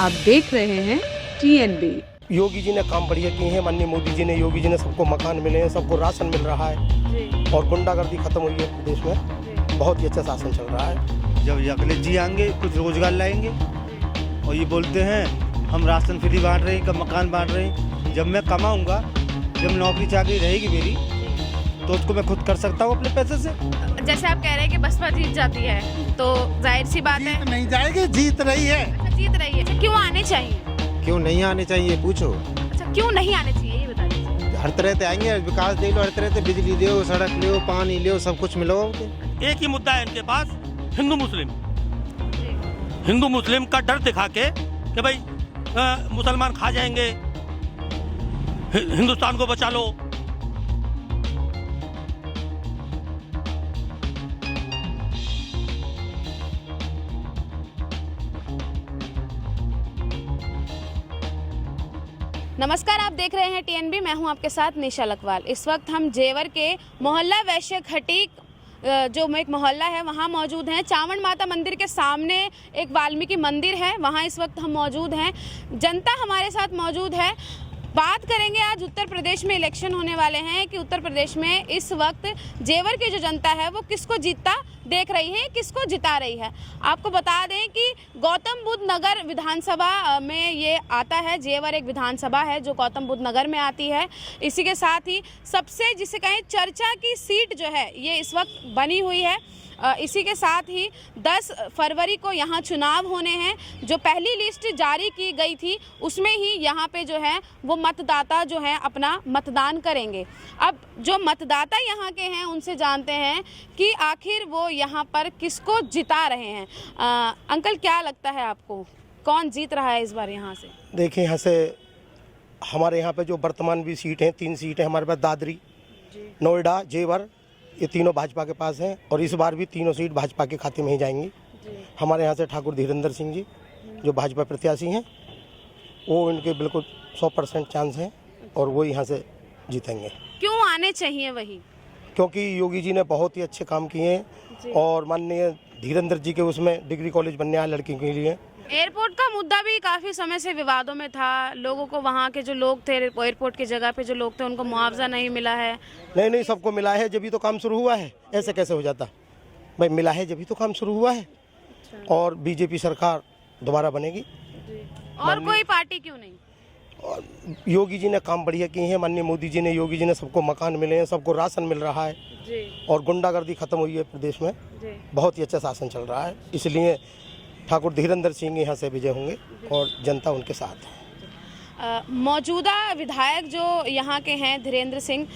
आप देख रहे हैं TNB। योगी जी ने काम बढ़िया किए हैं, माननीय मोदी जी ने, योगी जी ने सबको मकान मिले हैं, सबको राशन मिल रहा है और गुंडागर्दी खत्म हुई है प्रदेश में। बहुत ही अच्छा शासन चल रहा है। जब अखिलेश जी आएंगे कुछ रोजगार लाएंगे और ये बोलते हैं हम राशन फ्री बांट रहे हैं, कब मकान बांट रहे हैं। जब मैं कमाऊंगा, जब नौकरी चाकरी रहेगी मेरी, तो उसको मैं खुद कर सकता हूँ अपने पैसे से। जैसे आप कह रहे हैं कि बसपा जीत जाती है, तो जाहिर सी बात है नहीं जाएगी, जीत रही है। अच्छा, जीत रही है। अच्छा, क्यों आने चाहिए? क्यों नहीं आने चाहिए पूछो। अच्छा, क्यों नहीं आने चाहिए ये बता दीजिए। हर तरह से आएंगे, विकास दे लो, हर तरह से बिजली दो, सड़क लो, पानी लो, सब कुछ मिलो। एक ही मुद्दा है इनके पास, हिंदू मुस्लिम का डर दिखा के कि भाई मुसलमान खा जाएंगे, हिंदुस्तान को बचा लो। नमस्कार, आप देख रहे हैं TNB। मैं हूं आपके साथ निशा लकवाल। इस वक्त हम जेवर के मोहल्ला वैश्य खटीक जो एक मोहल्ला है वहां मौजूद हैं। चावड़ माता मंदिर के सामने एक वाल्मीकि मंदिर है, वहां इस वक्त हम मौजूद हैं। जनता हमारे साथ मौजूद है। बात करेंगे, आज उत्तर प्रदेश में इलेक्शन होने वाले हैं कि उत्तर प्रदेश में इस वक्त जेवर की जो जनता है वो किसको जीतता देख रही है, किसको जिता रही है। आपको बता दें कि गौतम बुद्ध नगर विधानसभा में ये आता है। जेवर एक विधानसभा है जो गौतम बुद्ध नगर में आती है। इसी के साथ ही सबसे जिसे कहें चर्चा की सीट जो है ये इस वक्त बनी हुई है। इसी के साथ ही 10 फरवरी को यहाँ चुनाव होने हैं। जो पहली लिस्ट जारी की गई थी उसमें ही यहाँ पे जो है वो मतदाता जो है अपना मतदान करेंगे। अब जो मतदाता यहाँ के हैं उनसे जानते हैं कि आखिर वो यहाँ पर किसको जिता रहे हैं। अंकल, क्या लगता है आपको, कौन जीत रहा है इस बार यहाँ से? देखिए, यहाँ से हमारे यहाँ पे जो वर्तमान भी सीट हैं, 3 सीटें हमारे पास, दादरी, नोएडा, जेवर, ये तीनों भाजपा के पास हैं और इस बार भी तीनों सीट भाजपा के खाते में ही जाएंगी। हमारे यहाँ से ठाकुर धीरेन्द्र सिंह जी जो भाजपा प्रत्याशी हैं, वो इनके बिल्कुल 100% चांस हैं और वो यहाँ से जीतेंगे। क्यों आने चाहिए वही? क्योंकि योगी जी ने बहुत ही अच्छे काम किए हैं और माननीय धीरेन्द्र जी के उसमें डिग्री कॉलेज बनने आए लड़की के लिए। एयरपोर्ट का मुद्दा भी काफी समय से विवादों में था। लोगों को, वहाँ के जो लोग थे, एयरपोर्ट की जगह पे जो लोग थे, उनको मुआवजा नहीं मिला है। नहीं, सबको मिला है, जब भी तो काम शुरू हुआ है। ऐसे कैसे हो जाता भाई? मिला है जब भी तो काम शुरू हुआ है। और बीजेपी सरकार दोबारा बनेगी। और कोई पार्टी क्यों नहीं? और योगी जी ने काम बढ़िया किए हैं, माननीय मोदी जी ने, योगी जी ने सबको मकान मिले हैं, सबको राशन मिल रहा है और गुंडागर्दी खत्म हुई है प्रदेश में। बहुत ही अच्छा शासन चल रहा है, इसलिए ठाकुर धीरेन्द्र सिंह यहाँ से विजय होंगे और जनता उनके साथ है। मौजूदा विधायक जो यहाँ के हैं धीरेन्द्र सिंह,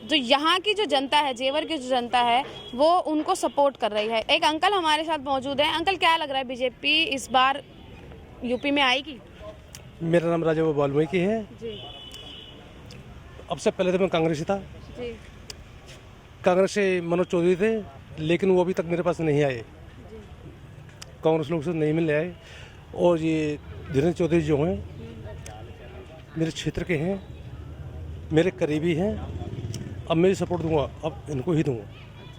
जो यहाँ की जो जनता है, जेवर की जो जनता है, वो उनको सपोर्ट कर रही है। एक अंकल हमारे साथ मौजूद हैं। अंकल, क्या लग रहा है, बीजेपी इस बार यूपी में आएगी? मेरा नाम राजा वाल्मीकि है जी। अब से पहले तो मैं कांग्रेसी था जी। कांग्रेस से मनोज चौधरी थे, लेकिन वो अभी तक मेरे पास नहीं आए। कांग्रेस लोग से नहीं मिलने आए। और ये धीरेन्द्र चौधरी जो हैं मेरे क्षेत्र के हैं, मेरे करीबी हैं। अब मैं सपोर्ट दूंगा, अब इनको ही दूंगा।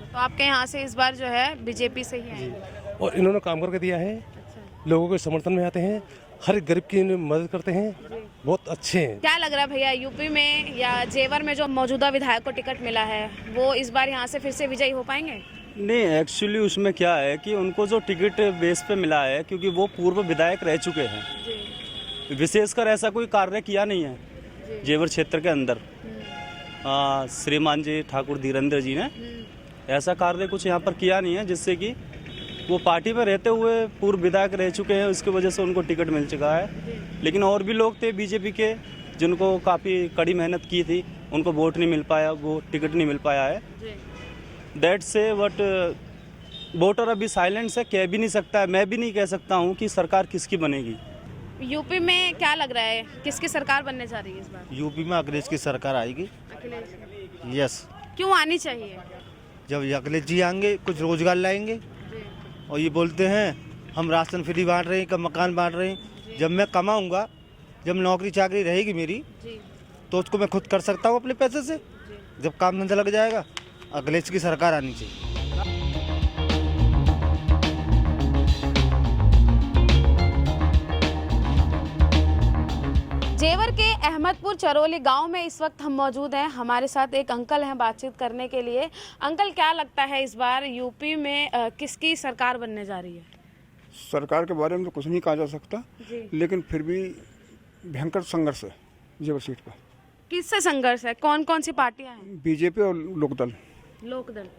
तो आपके यहाँ से इस बार जो है बीजेपी से ही आएगी? और इन्होंने काम करके दिया है। लोगों के समर्थन में आते हैं, हर गरीब की मदद करते हैं, बहुत अच्छे हैं। क्या लग रहा है भैया, यूपी में या जेवर में जो मौजूदा विधायक को टिकट मिला है वो इस बार यहाँ से फिर से विजयी हो पाएंगे? नहीं, एक्चुअली उसमें क्या है कि उनको जो टिकट बेस पे मिला है, क्योंकि वो पूर्व विधायक रह चुके हैं, विशेषकर ऐसा कोई कार्य किया नहीं है जेवर क्षेत्र के अंदर। श्रीमान जी ठाकुर धीरेन्द्र जी ने ऐसा कार्य कुछ यहाँ पर किया नहीं है, जिससे कि वो पार्टी में रहते हुए पूर्व विधायक रह चुके हैं, उसकी वजह से उनको टिकट मिल चुका है। लेकिन और भी लोग थे बीजेपी के जिनको काफ़ी कड़ी मेहनत की थी, उनको वोट नहीं मिल पाया, वो टिकट नहीं मिल पाया है। दैट से बट वोटर अभी साइलेंस है, कह भी नहीं सकता है। मैं भी नहीं कह सकता हूँ कि सरकार किसकी बनेगी। यूपी में क्या लग रहा है, किसकी सरकार बनने जा रही है इस बार? यूपी में अखिलेश की सरकार आएगी। अखिलेश? यस। क्यों आनी चाहिए? जब अखिलेश जी आएंगे कुछ रोजगार लाएंगे और ये बोलते हैं हम राशन फ्री बांट रहे हैं, कब मकान बांट रहे हैं। जब मैं कमाऊंगा, जब नौकरी चाकरी रहेगी मेरी, तो उसको मैं खुद कर सकता हूँ अपने पैसे से। जब काम धंधा लग जाएगा, अखिलेश की सरकार आनी चाहिए। जेवर के अहमदपुर चरोली गांव में इस वक्त हम मौजूद हैं। हमारे साथ एक अंकल हैं बातचीत करने के लिए। अंकल, क्या लगता है इस बार यूपी में किसकी सरकार बनने जा रही है? सरकार के बारे में तो कुछ नहीं कहा जा सकता, लेकिन फिर भी भयंकर संघर्ष है जेवर सीट पर। किससे संघर्ष है? कौन कौन सी पार्टियां हैं? बीजेपी और लोकदल। लोकदल।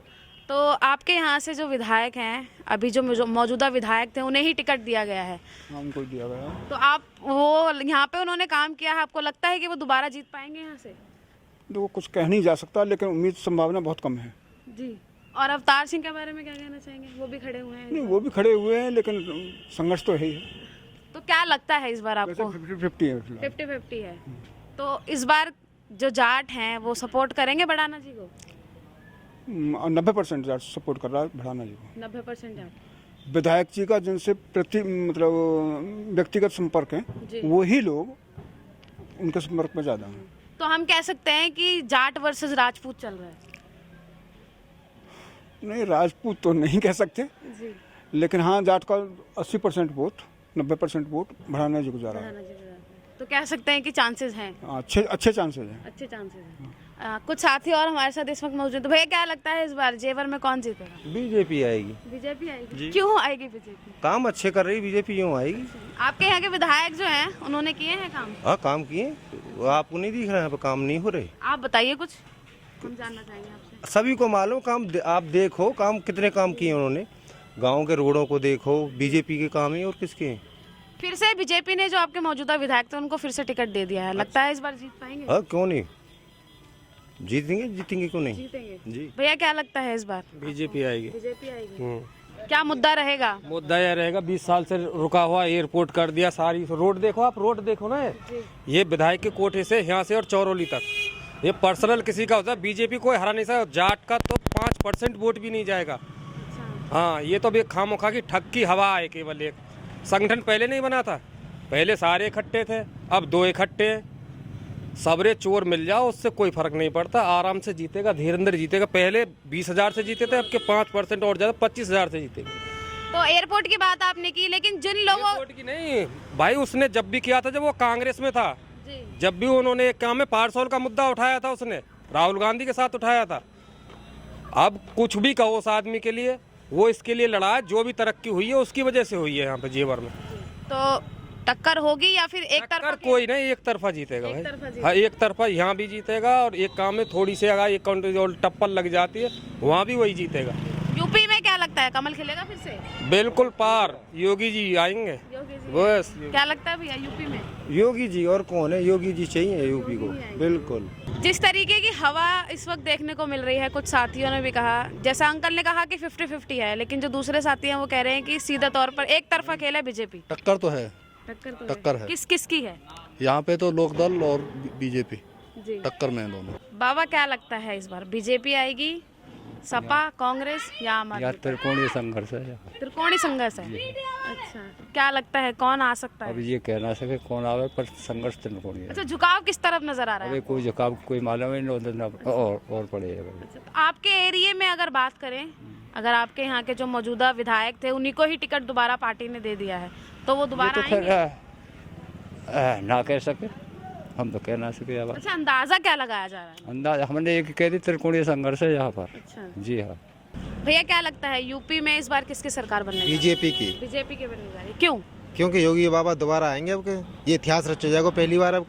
तो आपके यहाँ से जो विधायक हैं, अभी जो मौजूदा विधायक थे, उन्हें ही टिकट दिया गया है। उनको दिया गया। तो आप वो यहाँ पे उन्होंने काम किया है, आपको लगता है कि वो दोबारा जीत पाएंगे यहाँ से? तो कुछ कह नहीं जा सकता, लेकिन उम्मीद संभावना बहुत कम है जी। और अवतार सिंह के बारे में क्या कहना चाहेंगे? वो भी खड़े हुए हैं। नहीं, वो भी खड़े हुए हैं, लेकिन संघर्ष तो है ही। तो क्या लगता है इस बार आपको? 50-50 है। 50-50 है। तो इस बार जो जाट हैं वो सपोर्ट करेंगे बढ़ाना जी को? 90% सपोर्ट कर रहा है भड़ाना जी को। 90% जाट। विधायक जी का जिनसे मतलब व्यक्तिगत संपर्क है, वही लोग उनके संपर्क में ज़्यादा हैं। तो हम कह सकते हैं कि जाट वर्सेस राजपूत चल रहा है? नहीं, राजपूत तो नहीं कह सकते जी। लेकिन हाँ, जाट का 80% वोट, 90% वोट भड़ाना जी को जा रहा है। तो कह सकते हैं कि चांसेस हैं? अच्छे चांसेस हैं। अच्छे चांसेस हैं। कुछ साथी और हमारे साथ इस वक्त मौजूद हैं। भैया, क्या लगता है इस बार जेवर में कौन जीतेगा? बीजेपी आएगी। बीजेपी आएगी? क्यों आएगी बीजेपी? काम अच्छे कर रही बीजेपी, यूँ आएगी। आपके यहाँ के विधायक जो हैं उन्होंने किए हैं काम? हाँ, काम किए। आपको नहीं दिख रहा है, काम नहीं हो रहे? आप बताइए कुछ, हम जानना चाहेंगे आपसे। सभी को मालूम काम, आप देखो काम कितने काम किए उन्होंने। गाँव के रोडों को देखो, बीजेपी के काम है और किसके हैं। फिर से बीजेपी ने जो आपके मौजूदा विधायक थे उनको फिर से टिकट दे दिया है। लगता है इस बार जीत पाएंगे? हाँ, क्यों नहीं, जीतेंगे क्यों नहीं। जीतेंगे जी। भैया, क्या लगता है इस बार? बीजेपी आएगी। बीजेपी आएगी। क्या मुद्दा रहेगा? मुद्दा यह रहेगा, 20 साल से रुका हुआ एयरपोर्ट कर दिया। सारी रोड देखो, आप रोड देखो ना, ये विधायक के कोठे से यहाँ से और चौरोली तक, ये पर्सनल किसी का होता है। बीजेपी कोई हरा नहीं सकता। जाट का तो 5% वोट भी नहीं जाएगा। हाँ, ये तो भी खामोखा की ठग की हवा है। केवल एक संगठन पहले नहीं बना था, पहले सारे इकट्ठे थे, अब 2 इकट्ठे हैं। सबरे चोर मिल जाओ, उससे कोई फर्क नहीं पड़ता। आराम से जीतेगा, धीरेन्द्र जीतेगा। पहले 20,000 से जीते थे, अब के 5% और ज्यादा 25,000 से जीतेगा। तो एयरपोर्ट की बात आपने की, लेकिन जिन लोगों एयरपोर्ट की नहीं भाई, उसने जब भी किया था, जब वो कांग्रेस में था, जब भी उन्होंने एक काम में पारसौल का मुद्दा उठाया था, उसने राहुल गांधी के साथ उठाया था। अब कुछ भी कहो उस आदमी के लिए, वो इसके लिए लड़ा है। जो भी तरक्की हुई है उसकी वजह से हुई है यहाँ पे जेवर में। तो टक्कर होगी या फिर एक तरफा? कोई नहीं, एक तरफा जीतेगा भाई। हाँ, एक तरफा यहाँ भी जीतेगा, और एक काम में थोड़ी सी अगर एक काउंटर टप्पल लग जाती है, वहाँ भी वही जीतेगा। यूपी में क्या लगता है, कमल खिलेगा फिर से? बिल्कुल पार, योगी जी आएंगे। योगी जी। बस क्या लगता है भैया यूपी में? योगी जी, और कौन है? योगी जी चाहिए यूपी को। बिल्कुल। जिस तरीके की हवा इस वक्त देखने को मिल रही है, कुछ साथियों ने भी कहा, जैसा अंकल ने कहा कि 50-50 है, लेकिन जो दूसरे साथी हैं वो कह रहे हैं कि सीधा तौर पर एक तरफा खेल है बीजेपी। टक्कर तो है। टक्कर है। किस की है? यहाँ पे तो लोकदल और बीजेपी जी टक्कर में दोनों। बाबा, क्या लगता है इस बार बीजेपी आएगी, सपा, कांग्रेस या आम आदमी? त्रिकोणीय संघर्ष है। त्रिकोणीय संघर्ष है। अच्छा, क्या लगता है कौन आ सकता है? अब ये कह ना सके कौन आवे, पर संघर्ष त्रिकोणीय। अच्छा, झुकाव किस तरफ नजर आ रहा है? कोई झुकाव कोई मालूम ही नहीं, और पड़ेगा। आपके एरिया में अगर बात करें, अगर आपके यहाँ के जो मौजूदा विधायक थे उन्हीं को ही टिकट दोबारा पार्टी ने दे दिया है, तो वो दोबारा ना कह सके, हम तो कह ना सके। अब अच्छा, अंदाजा क्या लगाया जा रहा है? अंदाजा हमने एक कह दी, त्रिकोणीय संघर्ष है यहाँ पर। अच्छा जी हाँ। भैया, क्या लगता है यूपी में इस बार किसकी सरकार बनने? बीजेपी की। बीजेपी के बनने जा रही है। क्यों? क्योंकि योगी बाबा दोबारा आएंगे। अब के ये इतिहास रच जाएगा पहली बार। अब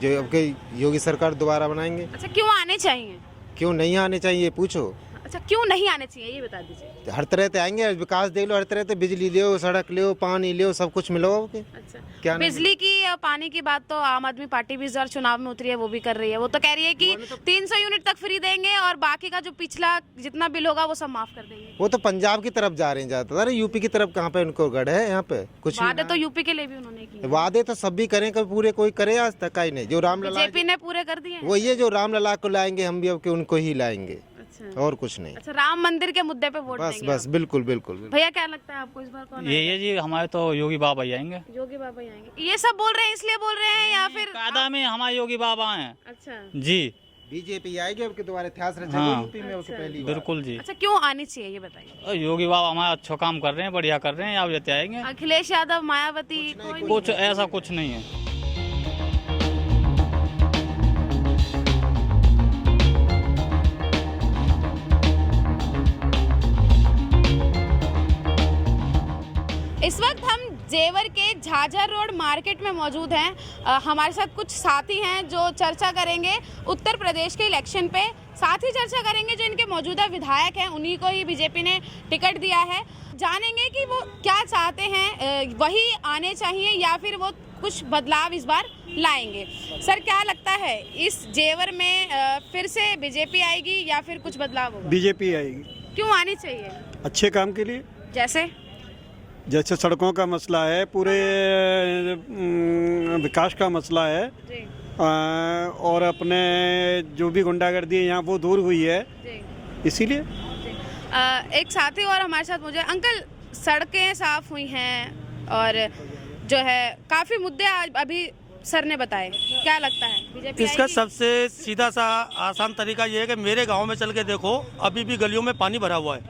के योगी सरकार दोबारा बनाएंगे। अच्छा, क्यों आने चाहिए? क्यों नहीं आने चाहिए, पूछो। अच्छा, क्यों नहीं आने चाहिए ये बता दीजिए। हर तरह से आएंगे, विकास देख लो, हर तरह से बिजली लियो, सड़क लियो, पानी लियो, सब कुछ मिलो। अच्छा, क्या बिजली की और पानी की बात तो आम आदमी पार्टी भी इस बार चुनाव में उतरी है, वो भी कर रही है। वो तो कह रही है कि 300 यूनिट तक फ्री देंगे और बाकी का जो पिछला जितना बिल होगा वो सब माफ कर देंगे। वो तो पंजाब की तरफ जा रहे हैं ज्यादातर, यूपी की तरफ कहाँ पे उनको गढ़ है? यहाँ पे कुछ वादे तो यूपी के लिए भी उन्होंने किए। वादे तो सब भी करें, कभी पूरे कोई करे आज तक? ही नहीं। जो रामलला बीजेपी ने पूरे कर दिए। वो ये जो रामलला को लाएंगे, हम भी अब के उनको ही लाएंगे। अच्छा, और कुछ नहीं। अच्छा, राम मंदिर के मुद्दे पे वोट बस देंगे बस, बिल्कुल बिल्कुल। भैया, क्या लगता है आपको इस बार कौन ये जी हमारे तो योगी बाबा ही आएंगे। योगी बाबा ही आएंगे? ये सब बोल रहे हैं इसलिए बोल रहे हैं या फिर कायदा में हमारे योगी बाबा हैं? अच्छा जी, बीजेपी आएगी अब के दोबारा, इतिहास रचेगा यूपी में उससे पहली बार। बिल्कुल जी। अच्छा, क्यों आनी चाहिए ये बताइए? योगी बाबा हमारा अच्छा काम कर रहे हैं, बढ़िया कर रहे हैं, आप जते आएंगे। अखिलेश यादव, मायावती, कुछ ऐसा कुछ नहीं है। इस वक्त हम जेवर के झाझर रोड मार्केट में मौजूद हैं। हमारे साथ कुछ साथी हैं जो चर्चा करेंगे उत्तर प्रदेश के इलेक्शन पे। साथ ही चर्चा करेंगे जो इनके मौजूदा विधायक हैं, उन्हीं को ही बीजेपी ने टिकट दिया है। जानेंगे कि वो क्या चाहते हैं, वही आने चाहिए या फिर वो कुछ बदलाव इस बार लाएंगे। सर, क्या लगता है इस जेवर में फिर से बीजेपी आएगी या फिर कुछ बदलाव होगा? बीजेपी आएगी। क्यों आनी चाहिए? अच्छे काम के लिए, जैसे सड़कों का मसला है, पूरे विकास का मसला है जी। और अपने जो भी गुंडागर्दी है यहाँ वो दूर हुई है, इसीलिए। एक साथी और हमारे साथ मौजूद है। अंकल, सड़कें साफ हुई हैं और जो है काफ़ी मुद्दे अभी सर ने बताए, क्या लगता है बीजेपी इसका आएगी? सबसे सीधा सा आसान तरीका ये है कि मेरे गांव में चल के देखो, अभी भी गलियों में पानी भरा हुआ है।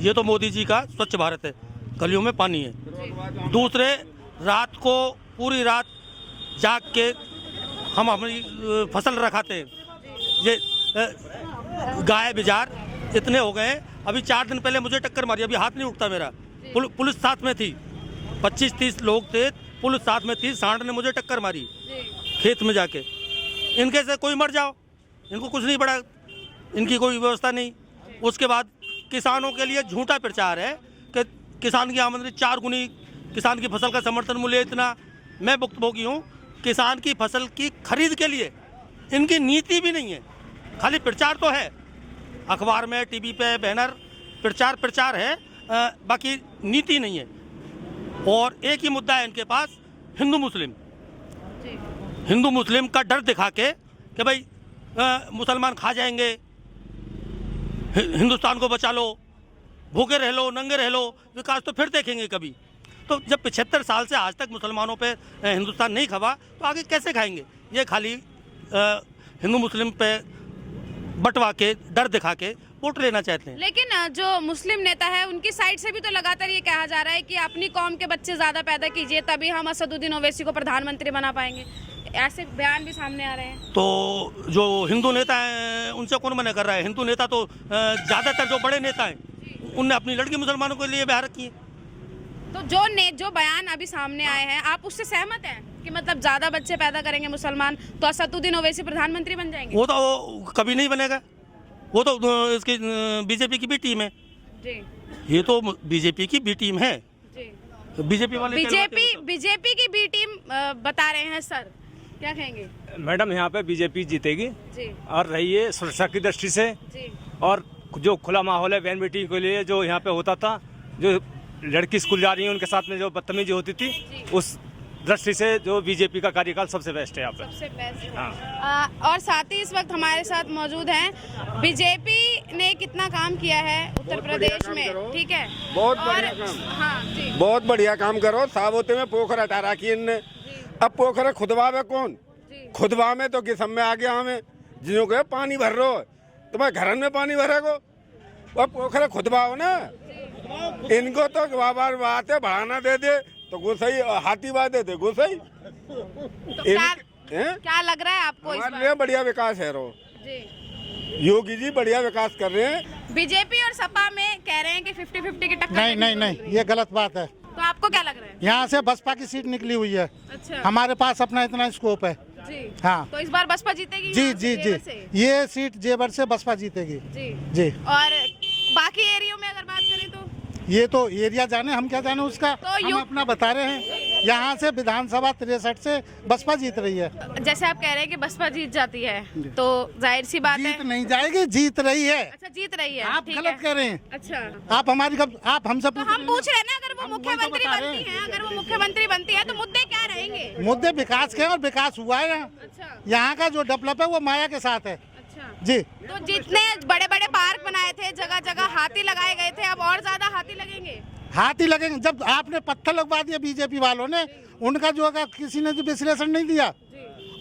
ये तो मोदी जी का स्वच्छ भारत है, गलियों में पानी है। दूसरे, रात को पूरी रात जाग के हम अपनी फसल रखाते हैं। ये गाय बिजार इतने हो गए हैं। अभी 4 दिन पहले मुझे टक्कर मारी, अभी हाथ नहीं उठता मेरा। पुलिस साथ में थी, 25-30 लोग थे, पुलिस साथ में थी। सांड ने मुझे टक्कर मारी खेत में जाके। इनके से कोई मर जाओ, इनको कुछ नहीं पड़ा, इनकी कोई व्यवस्था नहीं। उसके बाद किसानों के लिए झूठा प्रचार है कि किसान की आमदनी 4 गुनी, किसान की फसल का समर्थन मूल्य इतना। मैं भुक्तभोगी हूँ। किसान की फसल की खरीद के लिए इनकी नीति भी नहीं है, खाली प्रचार तो है, अखबार में, टीवी पे बैनर, प्रचार है, बाकी नीति नहीं है। और एक ही मुद्दा है इनके पास, हिंदू मुस्लिम का डर दिखा के कि भाई मुसलमान खा जाएंगे, हिंदुस्तान को बचा लो, भूखे रह लो, नंगे रह लो, विकास तो फिर देखेंगे कभी। तो जब 75 साल से आज तक मुसलमानों पे हिंदुस्तान नहीं खवा तो आगे कैसे खाएंगे? ये खाली हिंदू मुस्लिम पे बंटवा के, डर दिखा के वोट लेना चाहते हैं। लेकिन जो मुस्लिम नेता है उनकी साइड से भी तो लगातार ये कहा जा रहा है कि अपनी कौम के बच्चे ज़्यादा पैदा कीजिए, तभी हम असदुद्दीन ओवैसी को प्रधानमंत्री बना पाएंगे। ऐसे बयान भी सामने आ रहे हैं। तो जो हिंदू नेता हैं उनसे कौन मना कर रहा है? हिंदू नेता तो ज़्यादातर जो बड़े नेता हैं उनने अपनी लड़की मुसलमानों के लिए बिहार रखी है। तो जो बयान अभी सामने आए हैं, आप उससे सहमत हैं कि मतलब ज़्यादा बच्चे पैदा करेंगे मुसलमान तो असदुद्दीन ओवैसी प्रधानमंत्री बन जाएंगे? वो तो कभी नहीं बनेगा, वो तो इसकी बीजेपी की भी टीम है जी। ये तो बीजेपी की बी टीम है जी। बीजेपी वाले बीजेपी की बी टीम बता रहे हैं। सर, क्या कहेंगे? मैडम, यहाँ पे बीजेपी जीतेगी जी। और रही है सुरक्षा की दृष्टि से जी। और जो खुला माहौल है वैन मीटिंग के लिए जो यहाँ पे होता था, जो लड़की स्कूल जा रही है उनके साथ में जो बदतमीजी होती थी, उस दृष्टि से जो बीजेपी का कार्यकाल सबसे बेस्ट है यहाँ पे। सबसे बेस्ट। हाँ। और साथ ही इस वक्त हमारे साथ मौजूद हैं, बीजेपी ने कितना काम किया है उत्तर प्रदेश में, ठीक है? बहुत बढ़िया काम। हाँ जी। बहुत बढ़िया काम करो। साबोते में पोखर हटा रखी इनने, अब पोखर खुदवा में कौन? खुदवा में तो किसम में आ गया हमें, जिन्हों के पानी भर रहे हो, तुम्हें घर में पानी भरेगो, वह पोखर खुदवाओ ना। इनको तो बार बात है, बढ़ाना दे दे तो गुस्साई, हाथी बात दे दे गुस्साई। तो क्या लग रहा है आपको? हमारे लिए बढ़िया विकास है रो जी। योगी जी बढ़िया विकास कर रहे हैं। बीजेपी और सपा में कह रहे हैं कि 50-50 की टक्कर। नहीं, ये गलत बात है। तो आपको क्या लग रहा है? यहाँ से बसपा की सीट निकली हुई है। अच्छा। हमारे पास अपना इतना स्कोप है जी। हाँ। तो इस बार बसपा जीतेगी? जी, ये सीट जेवर से बसपा जीतेगी जी। और बाकी एरियो में अगर बात करें तो ये तो एरिया जाने, हम क्या जाने उसका, तो हम अपना बता रहे हैं। यहाँ से विधानसभा 63 से बसपा जीत रही है। जैसे आप कह रहे हैं कि बसपा जीत जाती है, तो जाहिर सी बात है जीत नहीं जाएगी, जीत रही है। अच्छा, जीत रही है। आप गलत कह रहे हैं। अच्छा, आप हमारी आप हमसे तो हम पूछ रहे हैं ना, अगर वो मुख्यमंत्री बनती है, अगर वो मुख्यमंत्री बनती है तो मुद्दे क्या रहेंगे? मुद्दे विकास के हैं और विकास हुआ है यहाँ। अच्छा। यहाँ का जो डेवलप है वो माया के साथ है जी। तो जितने बड़े बड़े पार्क बनाए थे, जगह जगह हाथी लगाए गए थे, अब और ज्यादा हाथी लगेंगे? हाथी लगेंगे। जब आपने पत्थर लगवा दिया बीजेपी वालों ने, उनका जो किसी ने जो विश्लेषण नहीं दिया,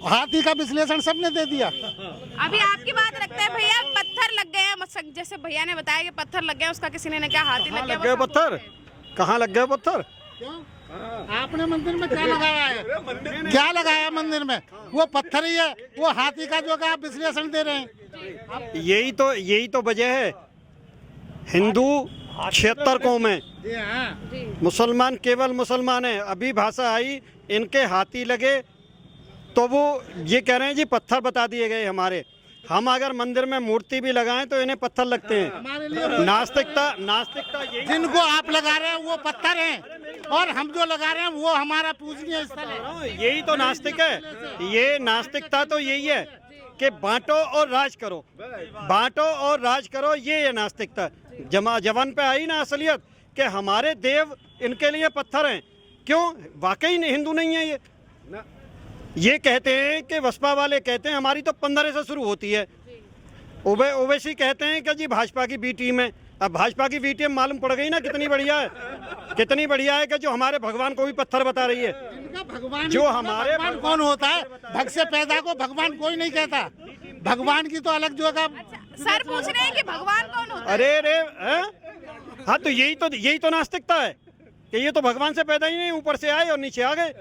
हाथी का विश्लेषण सबने दे दिया। अभी आपकी बात रखते हैं भैया, पत्थर लग गए हैं, जैसे भैया ने बताया कि पत्थर लग गए, उसका किसी ने क्या हाथी लग गया? पत्थर कहाँ लग गया? पत्थर आपने मंदिर में क्या लगाया है? क्या लगाया मंदिर में? वो पत्थर ही है, वो हाथी का जो आप विश्लेषण दे रहे हैं। यही तो वजह है। हिंदू 76 कौम है, मुसलमान केवल मुसलमान है। अभी भाषा आई, इनके हाथी लगे तो वो ये कह रहे हैं जी पत्थर बता दिए गए हमारे। हम अगर मंदिर में मूर्ति भी लगाएं तो इन्हें पत्थर लगते हैं। नास्तिकता यही जिनको आप लगा रहे हैं वो पत्थर हैं और हम जो लगा रहे हैं वो हमारा पूजनीय स्थल है। यही तो नास्तिक है। ये नास्तिकता तो यही है कि बांटो और राज करो, बांटो और राज करो, ये है नास्तिकता। जवान पे आई ना असलियत कि हमारे देव इनके लिए पत्थर हैं। क्यों? वाकई हिंदू नहीं है ये कहते हैं कि बसपा वाले कहते हैं हमारी तो 15 से शुरू होती है। ओवैसी कहते हैं कि जी भाजपा की बी टीम है। अब भाजपा की बी टीम मालूम पड़ गई ना कितनी बढ़िया है, कितनी बढ़िया है कि जो हमारे भगवान को भी पत्थर बता रही है। भगवान जो हमारे भगवान कौन होता है? भग से पैदा को भगवान कोई नहीं कहता। भगवान की तो अलग जो है। सर पूछ रहे हैं कि भगवान कौन होता है? अरे हाँ, तो यही तो नास्तिकता है कि ये तो भगवान से पैदा ही नहीं, ऊपर से आए और नीचे आ गए।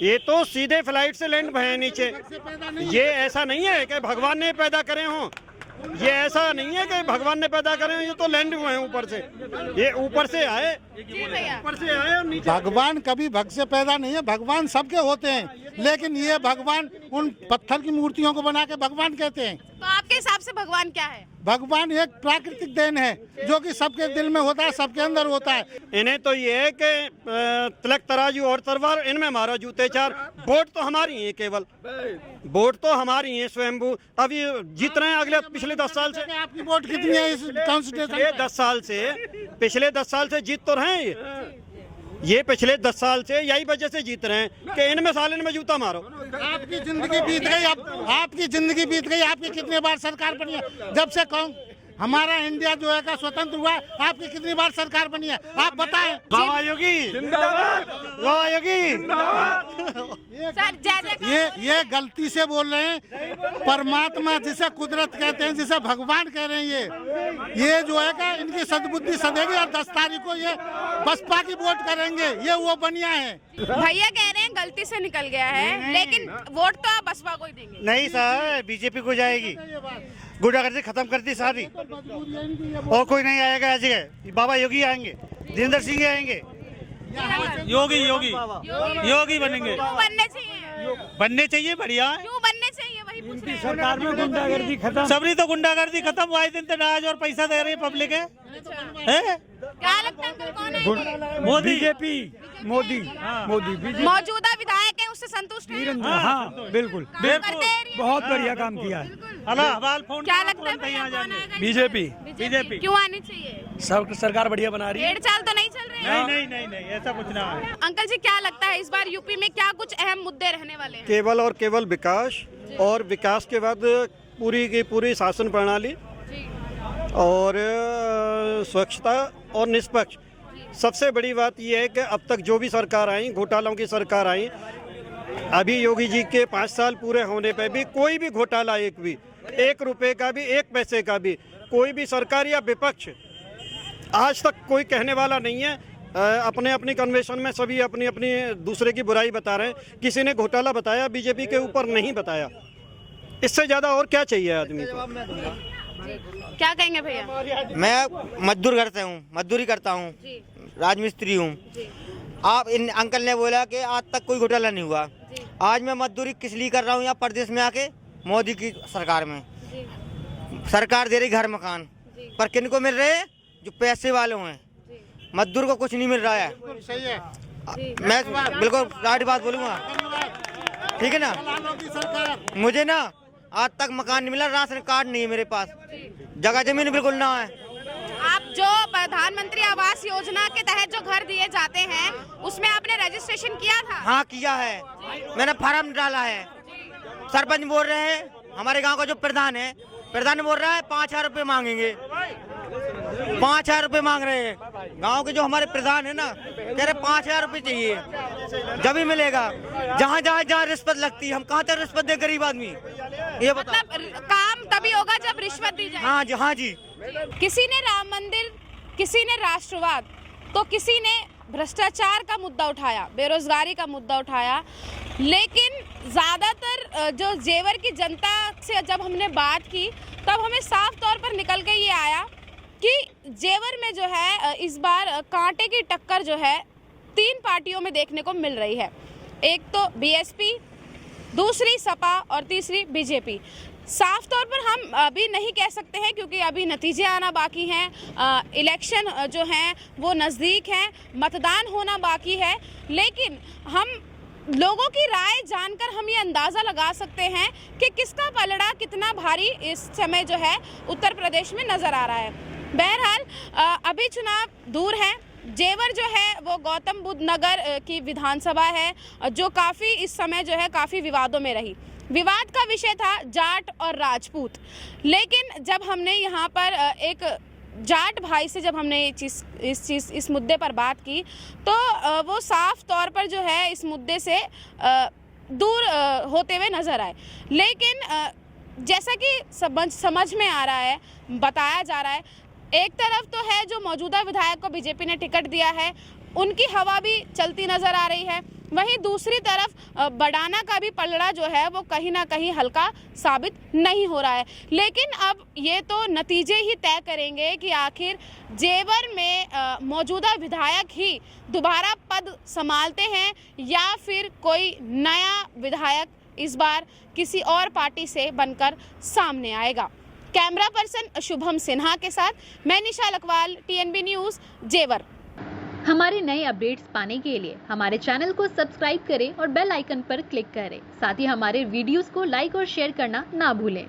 ये तो सीधे फ्लाइट से लैंड भये नीचे। ये ऐसा नहीं है कि भगवान ने पैदा करे हों, ये ऐसा नहीं है कि भगवान ने पैदा करे हों, ये तो लैंड हुए हैं ऊपर से। ये ऊपर से आए, ऊपर से आए और नीचे। भगवान कभी भग से पैदा नहीं है, भगवान सबके होते हैं, लेकिन ये भगवान उन पत्थर की मूर्तियों को बना के भगवान कहते हैं। तो आपके हिसाब से भगवान क्या है? भगवान एक प्राकृतिक देन है जो कि सबके दिल में होता है, सबके अंदर होता है। इन्हें तो ये है कि तिलक तराजू और तलवार, इनमें मारा जूते चार। वोट तो हमारी है, केवल वोट तो हमारी है स्वयंभू। अब ये जीत रहे हैं अगले पिछले 10 साल से। आपकी वोट कितनी है इस कॉन्स्टिट्यूशन में? 10 साल से, पिछले 10 साल से जीत तो रहे हैं ये पिछले 10 साल से यही वजह से जीत रहे हैं कि इनमें साल इनमें जूता मारो। आपकी जिंदगी बीत गई, अब आपकी जिंदगी बीत गई। आपकी कितनी बार सरकार बनी है? जब से हमारा इंडिया जो है का स्वतंत्र हुआ है, आपकी कितनी बार सरकार बनी है? आप बताएं। बाबा योगी जिंदाबाद, बाबा योगी। ये गलती से बोल रहे हैं। परमात्मा जिसे कुदरत कहते हैं, जिसे भगवान कह रहे हैं, ये जो है का इनकी सद्बुद्धि सदेगी और 10 तारीख को ये बसपा की वोट करेंगे। ये वो बनिया है। भैया कह रहे हैं गलती से निकल गया है, लेकिन वोट तो आप बसपा को ही देंगे। नहीं सर, बीजेपी को जाएगी। गुंडागर्दी खत्म कर दी सारी, और कोई नहीं आएगा ऐसी है। बाबा योगी आएंगे, जितेंद्र सिंह आएंगे, योगी बनेंगे। बनने चाहिए, बढ़िया। क्यों बनने चाहिए? वही पूछ रहे हैं। सरकार में गुंडागर्दी खत्म, सबरी तो गुंडागर्दी खत्म। आए दिन तनाज और पैसा दे रही पब्लिक है। क्या लगता है कौन है? मोदी, बीजेपी, मोदी। मौजूदा विधायक हैं, उससे संतुष्ट हैं? हाँ बिल्कुल, बहुत बढ़िया काम किया है। क्या लगता है भैया कौन आएगा? बीजेपी क्यों आनी चाहिए? सब सरकार बढ़िया बना रही है। 1.5 साल तो नहीं चल रहे हैं। नहीं, ऐसा कुछ ना है। अंकल जी क्या लगता है इस बार यूपी में क्या कुछ अहम मुद्दे रहने वाले हैं? केवल और केवल विकास, और विकास के बाद पूरी की पूरी शासन प्रणाली और स्वच्छता और निष्पक्ष। सबसे बड़ी बात यह है कि अब तक जो भी सरकार आई, घोटालों की सरकार आई, अभी योगी जी के 5 साल पूरे होने पे भी कोई भी घोटाला, एक रुपए का भी, 1 पैसे का भी, कोई भी सरकार या विपक्ष आज तक कोई कहने वाला नहीं है। अपने अपनी कन्वेंशन में सभी अपनी अपनी दूसरे की बुराई बता रहे हैं। किसी ने घोटाला बताया बीजेपी के ऊपर? नहीं बताया। इससे ज़्यादा और क्या चाहिए आदमी को? क्या कहेंगे भैया? मैं मजदूरी करता हूँ, राजमिस्त्री हूँ। आप इन अंकल ने बोला कि आज तक कोई घोटाला नहीं हुआ। आज मैं मजदूरी किस लिए कर रहा हूँ यहाँ प्रदेश में आके? मोदी की सरकार में सरकार दे रही घर मकान, पर किन को मिल रहे हैं? जो पैसे वाले हैं। मजदूर को कुछ नहीं मिल रहा है। सही है। मैं बिल्कुल राइट बात बोलूँगा, ठीक है ना? मुझे ना आज तक मकान नहीं मिला, राशन कार्ड नहीं है मेरे पास, जगह जमीन बिल्कुल ना है। आप जो प्रधानमंत्री आवास योजना के तहत जो घर दिए जाते हैं, उसमें आपने रजिस्ट्रेशन किया था? हाँ किया है, मैंने फार्म डाला है। सरपंच बोल रहे हैं, हमारे गांव का जो प्रधान बोल रहा है 5,000 रुपये मांगेंगे। 5,000 रुपये मांग रहे हैं। गांव के जो हमारे प्रधान है ना, कह रहे 5,000 रुपये चाहिए, जब ही मिलेगा। जहाँ रिश्वत लगती है, हम कहाँ तक रिश्वत दे गरीब आदमी? ये मतलब काम तभी होगा जब रिश्वत दी जाए। हाँ जी। किसी ने राम मंदिर, किसी ने राष्ट्रवाद, तो किसी ने भ्रष्टाचार का मुद्दा उठाया, बेरोजगारी का मुद्दा उठाया। लेकिन ज़्यादातर जो जेवर की जनता से जब हमने बात की, तब हमें साफ तौर पर निकल के ये आया कि जेवर में जो है इस बार कांटे की टक्कर जो है 3 पार्टियों में देखने को मिल रही है। एक तो बीएसपी, दूसरी सपा और तीसरी बीजेपी। साफ तौर पर हम अभी नहीं कह सकते हैं क्योंकि अभी नतीजे आना बाकी हैं, इलेक्शन जो हैं वो नज़दीक हैं, मतदान होना बाकी है, लेकिन हम लोगों की राय जानकर हम ये अंदाज़ा लगा सकते हैं कि किसका पलड़ा कितना भारी इस समय जो है उत्तर प्रदेश में नज़र आ रहा है। बहरहाल अभी चुनाव दूर है। जेवर जो है वो गौतम बुद्ध नगर की विधानसभा है जो काफ़ी इस समय जो है काफ़ी विवादों में रही। विवाद का विषय था जाट और राजपूत, लेकिन जब हमने यहाँ पर एक जाट भाई से जब हमने इस मुद्दे पर बात की तो वो साफ तौर पर जो है इस मुद्दे से दूर होते हुए नज़र आए। लेकिन जैसा कि समझ में आ रहा है, बताया जा रहा है, एक तरफ तो है जो मौजूदा विधायक को बीजेपी ने टिकट दिया है, उनकी हवा भी चलती नज़र आ रही है। वहीं दूसरी तरफ बडाना का भी पलड़ा जो है वो कहीं ना कहीं हल्का साबित नहीं हो रहा है। लेकिन अब ये तो नतीजे ही तय करेंगे कि आखिर जेवर में मौजूदा विधायक ही दोबारा पद संभालते हैं या फिर कोई नया विधायक इस बार किसी और पार्टी से बनकर सामने आएगा। कैमरा पर्सन शुभम सिन्हा के साथ मैं निशा लकवाल, TNB न्यूज़, जेवर। हमारे नए अपडेट्स पाने के लिए हमारे चैनल को सब्सक्राइब करें और बेल आइकन पर क्लिक करें। साथ ही हमारे वीडियोस को लाइक और शेयर करना ना भूलें।